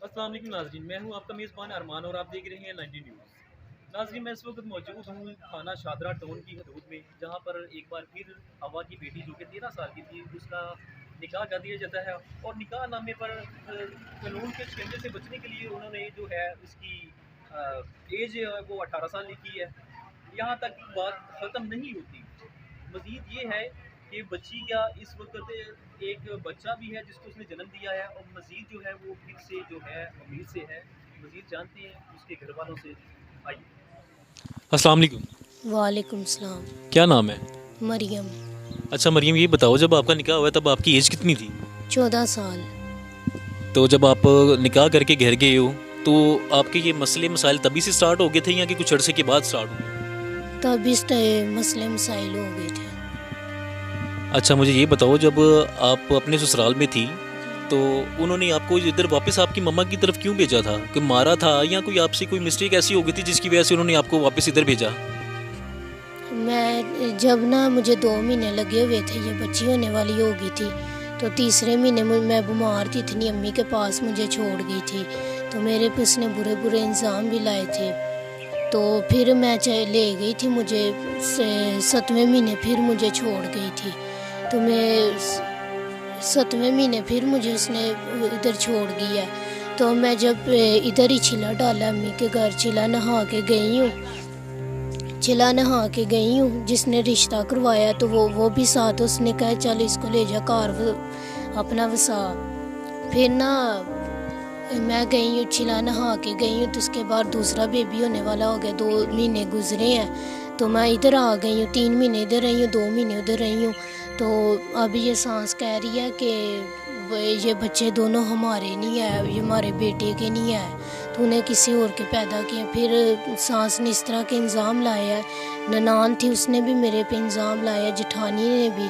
अस्सलाम वालेकुम नाज़रीन, मैं हूं आपका मेज़बान अरमान और आप देख रहे हैं 90 न्यूज़। नाज़रीन, मैं इस वक्त मौजूद हूं थाना शादरा टाउन की हदूद में, जहां पर एक बार फिर हवा की बेटी जो कि 13 साल की थी, उसका निकाह कर दिया जाता है। और निकाह नामे पर कानून के छेड़ने से बचने के लिए उन्होंने जो है उसकी एज वो 18 साल लिखी है। यहाँ तक बात ख़त्म नहीं होती। मज़ीद ये है कि बच्ची का इस वक्त एक बच्चा भी है जिसको उसने जन्म दिया है, और मज़ीद जो है वो फिर से जो है उम्मीद से है। मज़ीद जानते हैं उसके घर वालों से। आइए। अस्सलाम वालेकुम। वालेकुम सलाम। क्या नाम है? मरियम। अच्छा मरियम, ये बताओ जब आपका निकाह हुआ तब आपकी एज कितनी थी? 14 साल। तो जब आप निकाह करके घर गए हो तो आपके ये मसले मसाइल तभी से स्टार्ट हो गए थे या कि कुछ अरसे के बाद स्टार्ट हुए? तब इस मसले मसाइल हो गए थे। अच्छा मुझे ये बताओ, जब आप अपने ससुराल में थी तो उन्होंने आपको इधर वापस आपकी मम्मा की तरफ क्यों भेजा था? कोई मारा था या कोई आपसे कोई मिस्टेक ऐसी हो गई थी जिसकी वजह से उन्होंने आपको वापस इधर भेजा? मैं जब ना मुझे 2 महीने लगे हुए थे, ये बच्ची होने वाली हो गई थी, तो तीसरे महीने मैं बीमार थी, इतनी अम्मी के पास मुझे छोड़ गई थी। तो मेरे पे उसने बुरे बुरे इंजाम भी लाए थे। तो फिर मैं ले गई थी, मुझे 7वें महीने फिर मुझे छोड़ गई थी। तो मैं 7वें महीने फिर मुझे उसने इधर छोड़ गया। तो मैं जब इधर ही छिला डाला अम्मी के घर, छिला नहा के गई हूँ, छिला नहा के गई हूँ। जिसने रिश्ता करवाया तो वो भी साथ, उसने कहा चल इसको ले जा कार अपना वसा। फिर ना मैं गई हूँ, छिला नहा के गई हूँ, तो उसके बाद दूसरा बेबी होने वाला हो गया, 2 महीने गुजरे हैं। तो मैं इधर आ गई हूँ, 3 महीने इधर रही हूँ, 2 महीने उधर रही हूँ। तो अब ये सांस कह रही है कि ये बच्चे दोनों हमारे नहीं है, ये हमारे बेटे के नहीं है, तो उन्हें किसी और के पैदा किए। फिर सांस ने इस तरह के इल्ज़ाम लाए हैं। ननान थी, उसने भी मेरे पे इल्ज़ाम लाया, जेठानी ने भी।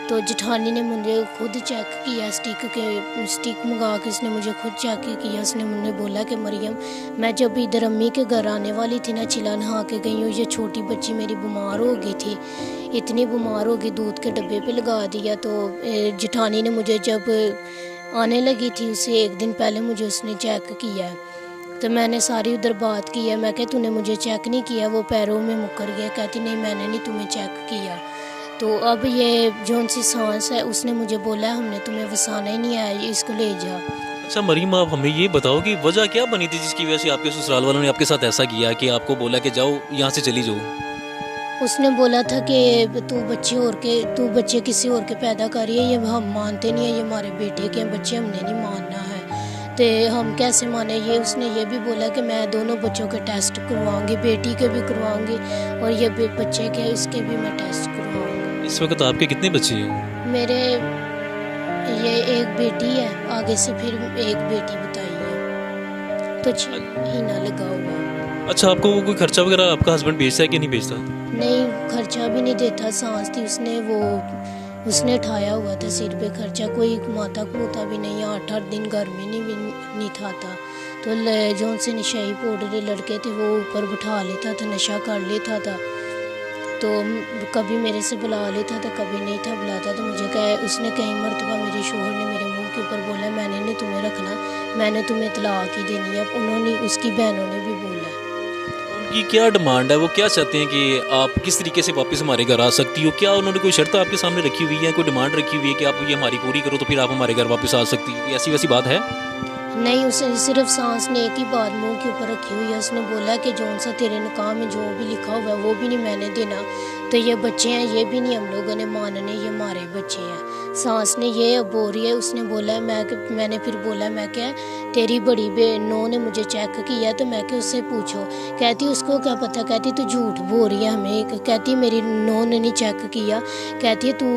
तो जेठानी ने मुझे खुद चेक किया, स्टिक मंगा के उसने मुझे खुद चेक किया। उसने मुझे बोला कि मरियम, मैं जब इधर अम्मी के घर आने वाली थी ना, चिला नहा के गई हूँ, ये छोटी बच्ची मेरी बीमार हो गई थी, इतनी बीमार हो गई, दूध के डब्बे पे लगा दिया। तो जेठानी ने मुझे जब आने लगी थी उससे 1 दिन पहले मुझे उसने चेक किया। तो मैंने सारी उधर बात की है, मैं कहा तूने मुझे चेक नहीं किया, वो पैरों में मुकर गया। कहती नहीं मैंने नहीं तुम्हें चेक किया। तो अब ये जौन सी सांस है, उसने मुझे बोला हमने तुम्हें वसाना ही नहीं आया, इसको ले जा। अच्छा मरीम, आप हमें ये बताओ कि वजह क्या बनी थी जिसकी वजह से आपके ससुराल वालों ने आपके साथ ऐसा किया कि आपको बोला कि जाओ यहाँ से चली जाओ? उसने बोला था कि तू बच्चे किसी और के पैदा करिए, ये हम मानते नहीं है, ये हमारे बेटे के बच्चे, हमने नहीं मानना है। तो हम कैसे माने? ये उसने ये भी बोला कि मैं दोनों बच्चों के टेस्ट करवाऊंगी, बेटी के भी करवाऊंगी और ये बच्चे के इसके भी मैं टेस्ट करवाऊंगी। इस वक्त आपके कितने बच्चे हैं? मेरे ये एक बेटी है, आगे से फिर एक बेटी बताई है, तो 6 महीना लगा हुआ है। अच्छा, आपको कोई खर्चा वगैरह आपका हस्बैंड भेजता है कि नहीं भेजता? नहीं, खर्चा भी नहीं देता। सांस थी, उसने उठाया हुआ था सिर पे खर्चा, कोई माता कूता भी नहीं, 8-8 दिन घर में नहीं था। तो जो से नशाई पाउडर लड़के थे वो ऊपर बिठा लेता था, नशा कर लेता था। तो कभी मेरे से बुला लेता था, कभी नहीं था बुलाता। तो मुझे उसने कई मरतबा मेरे शोहर ने मेरे मुंह के ऊपर बोला मैंने नहीं तुम्हें रखना, मैंने तुम्हें तलाक ही देनी है। उन्होंने, उसकी बहनों ने भी बोला। उनकी क्या डिमांड है? वो क्या चाहते हैं कि आप किस तरीके से वापस हमारे घर आ सकती हो? क्या उन्होंने कोई शर्त आपके सामने रखी हुई है, कोई डिमांड रखी हुई है कि आप ये हमारी पूरी करो तो फिर आप हमारे घर वापस आ सकती हो? ऐसी वैसी बात है? नहीं, उसे सिर्फ सांस ने एक ही बात मुंह के ऊपर रखी हुई है। उसने बोला कि जौन सा तेरे निकाह में जो भी लिखा हुआ है वो भी नहीं मैंने देना, तो ये बच्चे हैं ये भी नहीं हम लोगों ने मानने, ये हमारे बच्चे हैं। सांस ने ये अब बोल रही है। उसने बोला मैंने फिर बोला, मैं क्या तेरी बड़ी बहनों ने मुझे चेक किया, तो मैं क्या उससे पूछो। कहती उसको क्या पता, कहती तू झूठ बोल रही है हमें, कहती मेरी नौ ने नहीं चेक किया, कहती तू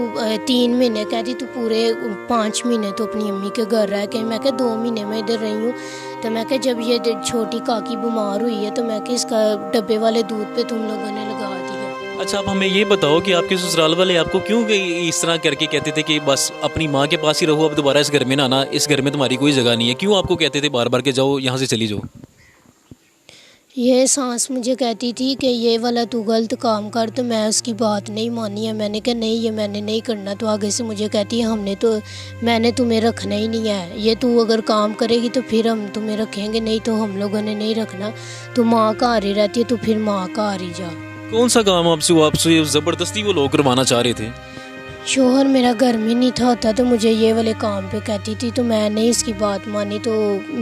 3 महीने, कहती तू पूरे 5 महीने तो अपनी अम्मी के घर रह के। मैं क्या 2 महीने में इधर रही हूँ। तो मैं क्या जब ये छोटी काकी बीमार हुई है तो मैं क्या इसका डब्बे वाले दूध पे तुम लोगों ने लगा दिया। अच्छा, आप हमें ये बताओ कि आपके ससुराल वाले आपको क्यों इस तरह करके कहते थे कि बस अपनी माँ के पास ही रहो, अब दोबारा इस घर में ना आना, इस घर में तुम्हारी कोई जगह नहीं है? क्यों आपको कहते थे बार बार के जाओ यहाँ से चली जाओ? ये सास मुझे कहती थी कि ये वाला तू गलत काम कर, तो मैं उसकी बात नहीं मानी है। मैंने कहा नहीं, ये मैंने नहीं करना। तो आगे से मुझे कहती है मैंने तुम्हें रखना ही नहीं है, ये तू अगर काम करेगी तो फिर हम तुम्हें रखेंगे, नहीं तो हम लोगों ने नहीं रखना। तो माँ का हारी रहती है, तो फिर माँ का हारी जा। कौन सा काम आपसे ज़बरदस्ती वो लोग करवाना चाह रहे थे? शोहर मेरा घर में नहीं था होता, तो मुझे ये वाले काम पे कहती थी, तो मैं नहीं इसकी बात मानी, तो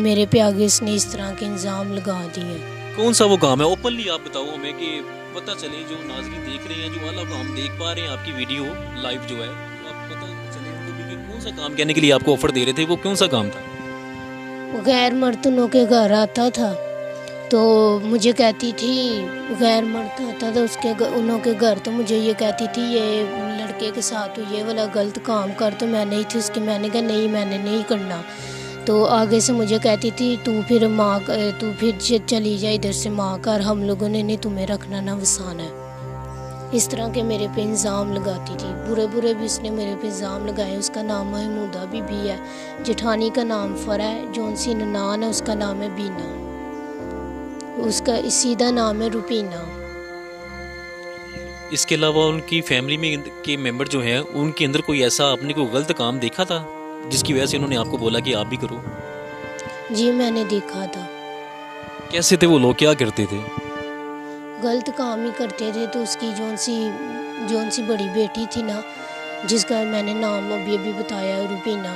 मेरे पे आगे इसने इस तरह के इल्ज़ाम लगा दिए। कौन सा वो काम है, ओपनली आप बताओ हमें कि पता चले, जो नाज़रीन देख रहे हैं, जो वाला काम देख पा रहे हैं आपकी वीडियो लाइव जो है, आप पता चले उनको भी कि कौन सा काम कहने के लिए आपको ऑफर दे रहे थे, वो कौन सा काम था? वो गैर मर्दों के घर आता था, तो मुझे कहती थी, गैर मर्द आता था उन्हों के घर, तो मुझे ये कहती थी ये लड़के के साथ तो ये वाला गलत काम कर। तो मैं नहीं थी उसकी, मैंने कहा नहीं, मैंने नहीं करना। तो आगे से मुझे कहती थी तू फिर चली जा इधर से माँ कर, हम लोगों ने नहीं तुम्हें रखना ना वसाना है। इस तरह के मेरे पे इल्ज़ाम लगाती थी, बुरे बुरे भी उसने मेरे पे इल्ज़ाम लगाए। उसका नाम महमूदा भी है, जेठानी का नाम फ़रा है, जौन सी ननान है उसका नाम है बीना, उसका सीधा नाम है रुपीना। इसके अलावा उनकी फैमिली में के मेंबर जो हैं, उनके अंदर कोई ऐसा आपने कोई गलत काम देखा था जिसकी वजह से उन्होंने आपको बोला कि आप भी करो? जी मैंने देखा था। कैसे थे वो लोग, क्या करते थे? गलत काम ही करते थे। तो उसकी जौन सी बड़ी बेटी थी ना, जिसका मैंने नाम अभी बताया रुपीना,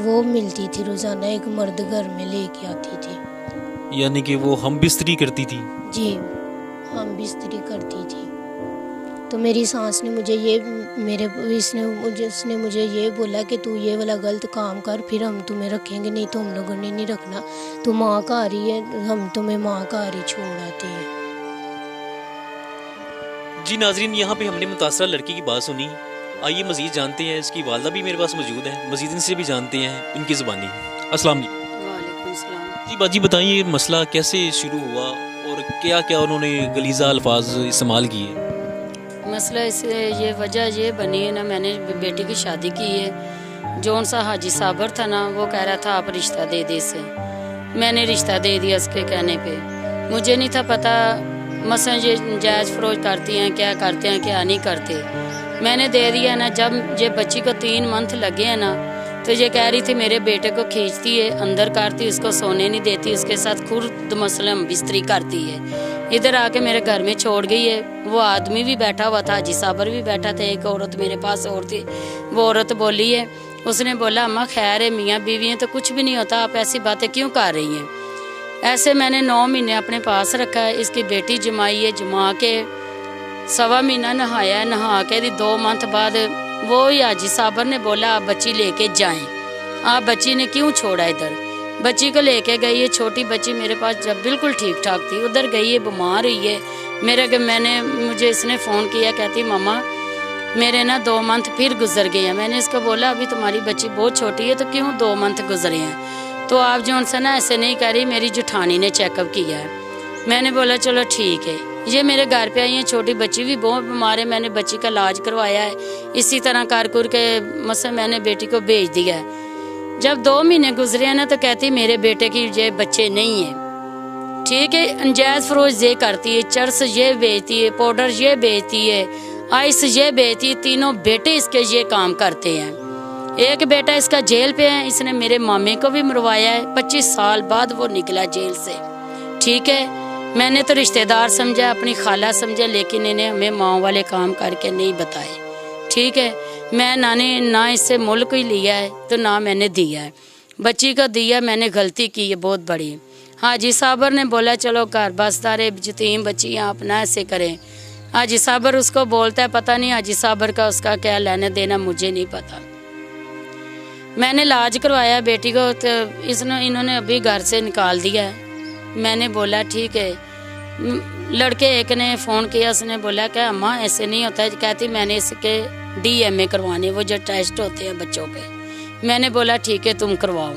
वो मिलती थी रोज़ाना, एक मर्द घर में लेके आती थी। यानी कि वो हम बिस्तरी करती थी? जी, हम बिस्तरी करती थी। तो मेरी सास ने उसने मुझे ये बोला कि तू ये वाला गलत काम कर, फिर हम तुम्हें रखेंगे, नहीं तो हम लोगों ने नहीं रखना। तू माँ का आ रही है, हम तुम्हें माँ का आ रही छोड़ आते हैं। जी नाजरीन, यहाँ पे हमने मुतासरा लड़की की बात सुनी। आइए मजीद जानते हैं, इसकी वालदा भी मेरे पास मौजूद है, मजीद इनसे भी जानते हैं इनकी ज़ुबानी। अस्सलाम वालेकुम। जी बाजी बताइए, मसला कैसे शुरू हुआ और क्या क्या उन्होंने गलीज़ा अल्फाज इस्तेमाल किए? मसला इससे ये वजह ये बनी है ना, मैंने बेटी की शादी की है, जौन सा हाजी साबर था ना, वो कह रहा था आप रिश्ता दे दे इसे। मैंने रिश्ता दे दिया उसके कहने पे। मुझे नहीं था पता मसलन ये जायज़ फरोज करती हैं, क्या करते हैं क्या नहीं करते। मैंने दे दिया ना। जब ये बच्ची को 3 मंथ लगे हैं ना, तो ये कह रही थी मेरे बेटे को खींचती है, अंदर करती, उसको सोने नहीं देती, उसके साथ खुद मसलन बिस्तरी करती है। इधर आके मेरे घर में छोड़ गई है। वो आदमी भी बैठा हुआ था, हाजी साबर भी बैठा था, एक औरत मेरे पास और थी। वो औरत बोली है, उसने बोला अम्मा खैर है, मियाँ बीवी हैं तो कुछ भी नहीं होता, आप ऐसी बातें क्यों कर रही हैं? ऐसे मैंने 9 महीने अपने पास रखा है। इसकी बेटी जमाई है, जमा के 1.25 महीना नहाया, नहा के 2 मंथ बाद वो हाजी साबर ने बोला आप बच्ची लेके जाएं। आप बच्ची ने क्यों छोड़ा इधर? बच्ची को लेके गई है, छोटी बच्ची मेरे पास जब बिल्कुल ठीक ठाक थी, उधर गई है, बीमार हुई है। मुझे इसने फ़ोन किया, कहती मामा मेरे ना 2 मंथ फिर गुजर गए हैं। मैंने इसको बोला अभी तुम्हारी बच्ची बहुत छोटी है तो क्यों 2 मंथ गुजरे हैं? तो आप जो उनसे ना ऐसे नहीं कह रही, मेरी जेठानी ने चेकअप किया है। मैंने बोला चलो ठीक है। ये मेरे घर पे आई है, छोटी बच्ची भी बहुत बीमार है, मैंने बच्ची का इलाज करवाया है। इसी तरह कर के मसलन मैंने बेटी को भेज दिया है। जब 2 महीने गुजरे हैं ना, तो कहती मेरे बेटे की ये बच्चे नहीं है। ठीक है, अंजायज़ फरोज ये करती है, चरस ये बेचती है, पाउडर ये बेचती है, आइस ये बेचती है। तीनों बेटे इसके ये काम करते हैं। एक बेटा इसका जेल पे है, इसने मेरे मामे को भी मरवाया है। 25 साल बाद वो निकला जेल से। ठीक है, मैंने तो रिश्तेदार समझा, अपनी खाला समझा, लेकिन इन्हें हमें माँ वाले काम करके नहीं बताए। ठीक है, मैं ना इससे मुल्क ही लिया है तो ना मैंने दिया है। बच्ची को दिया, मैंने गलती की है बहुत बड़ी। हाजी साबर ने बोला चलो घर बसदारे यतीम बच्चियाँ अपना ऐसे करें। हाजी साबर उसको बोलता है, पता नहीं हाजी साबर का उसका क्या लेने देना, मुझे नहीं पता। मैंने इलाज करवाया बेटी को, तो इन्होंने अभी घर से निकाल दिया है। मैंने बोला ठीक है। लड़के एक ने फ़ोन किया, उसने बोला कि अम्मा ऐसे नहीं होता है। कहती मैंने इसके DMA करवाने, वो जो टेस्ट होते हैं बच्चों पे। मैंने बोला ठीक है तुम करवाओ।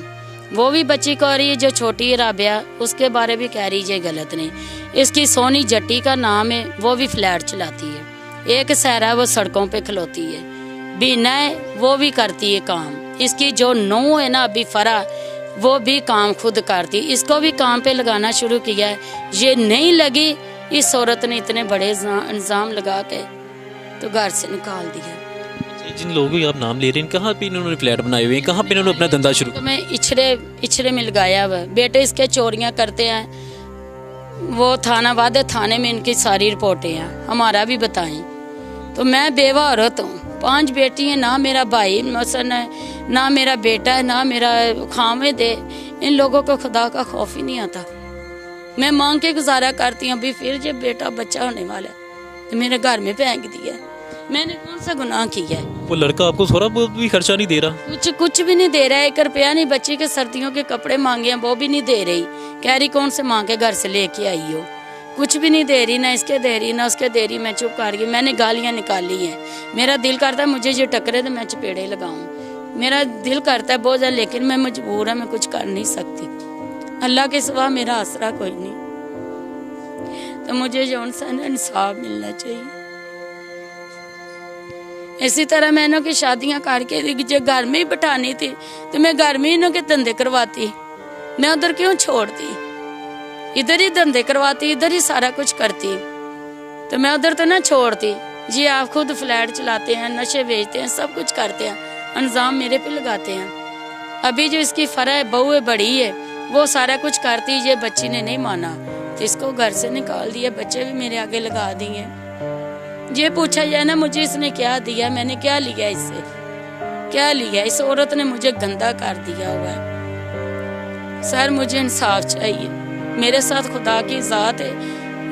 वो भी बच्ची कह रही है, जो छोटी है राबिया, उसके बारे में कह रही है गलत नहीं। इसकी सोनी जट्टी का नाम है, वो भी फ्लैट चलाती है। एक सहरा वो सड़कों पे खलोती है। बीना है वो भी करती है काम। इसकी जो नौ है ना अभी फ़रा, वो भी काम खुद करती, इसको भी काम पे लगाना शुरू किया है। ये नहीं लगी, इस औरत ने इतने बड़े इल्ज़ाम लगा के तो घर से निकाल दिया। जिन लोगों की आप नाम ले रहे हैं, कहाँ पे इन्होंने फ्लैट बनाए हुए हैं, कहाँ पे इन्होंने अपना धंधा शुरू? तो मैं इछरे में लगाया हुआ, बेटे इसके चोरियां करते हैं, वो थाना वादे थाने में इनकी सारी रिपोर्टें हैं, हमारा भी बताएं। तो मैं बेवा औरत हूँ, 5 बेटी हैं, ना मेरा भाई मसन है, ना मेरा बेटा है, ना मेरा खामिद है। इन लोगों को खुदा का खौफ ही नहीं आता। मैं मांग के गुजारा करती हूँ। अभी फिर जब बेटा बच्चा होने वाला है तो मेरे घर में फेंक दिया। मैंने कौन सा गुनाह किया है? वो लड़का आपको थोड़ा बहुत भी खर्चा नहीं दे रहा? कुछ भी नहीं दे रहा है। 1 रुपया नहीं। बच्ची के सर्दियों के कपड़े मांगे हैं, वो भी नहीं दे रही। कह रही कौन से मांग के घर से लेके आई हो। कुछ भी नहीं दे रही, ना इसके दे रही ना उसके दे रही। मैं चुप कर गई। मैंने गालियाँ निकाली हैं। मेरा दिल करता है मुझे ये टकरे तो मैं चपेड़े लगाऊं। मेरा दिल करता है बहुत ज़्यादा, लेकिन मैं मजबूर है, मैं कुछ कर नहीं सकती। अल्लाह के सिवा मेरा आसरा कोई नहीं। तो मुझे जौन सा इंसाफ मिलना चाहिए। इसी तरह मैं इन्हों की शादियां करके जो घर में ही बिठानी थी तो मैं घर में इन्हों के धंधे करवाती। मैं उधर क्यों छोड़ती? इधर ही धंधे करवाती, इधर ही सारा कुछ करती। तो मैं उधर तो ना छोड़ती। जी आप खुद फ्लैट चलाते हैं, नशे बेचते हैं, सब कुछ करते हैं, इल्जाम मेरे पे लगाते हैं। अभी जो इसकी फरा है, बहू है, बड़ी है, वो सारा कुछ करती। ये बच्ची ने नहीं माना तो इसको घर से निकाल दिया। बच्चे भी मेरे आगे लगा दिए। ये पूछा जाए ना मुझे इसने क्या दिया, मैंने क्या लिया इससे, क्या लिया? इस औरत ने मुझे गंदा कर दिया हुआ है। सर मुझे इंसाफ चाहिए। मेरे साथ खुदा की ज़ात है,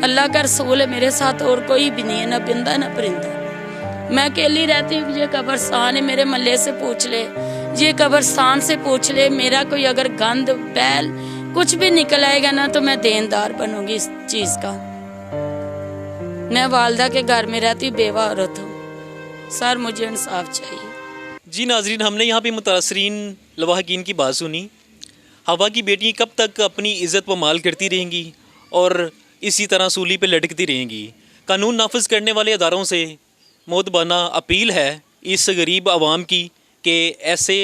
अल्लाह का रसूल है, मेरे साथ और कोई भी नहीं है, ना बिंदा ना परिंदा। मैं अकेली रहती हूँ। ये कब्रस्तान है, मेरे महल्ले से पूछ ले, ये कब्रस्तान से पूछ ले। मेरा कोई अगर गंद बैल कुछ भी निकल आएगा ना तो मैं देनदार बनूंगी इस चीज़ का। मैं वालदा के घर में रहती बेवा औरत हूँ। सर मुझे इंसाफ चाहिए। जी नाजरीन, हमने यहाँ पे मुतासरीन लवाहकीन की बात सुनी। हवा की बेटी कब तक अपनी इज़्ज़त पमाल करती रहेंगी और इसी तरह सूली पे लटकती रहेंगी। कानून नाफिज करने वाले अदारों से मोतबाना अपील है इस गरीब आवाम की कि ऐसे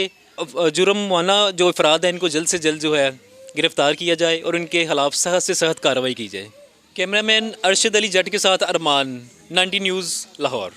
जुर्माना जो अफराद हैं इनको जल्द से जल्द जो है गिरफ़्तार किया जाए और इनके खिलाफ सख्त से सख्त कार्रवाई की जाए। कैमरामैन अरशद अली जट के साथ अरमान, 90 न्यूज़ लाहौर।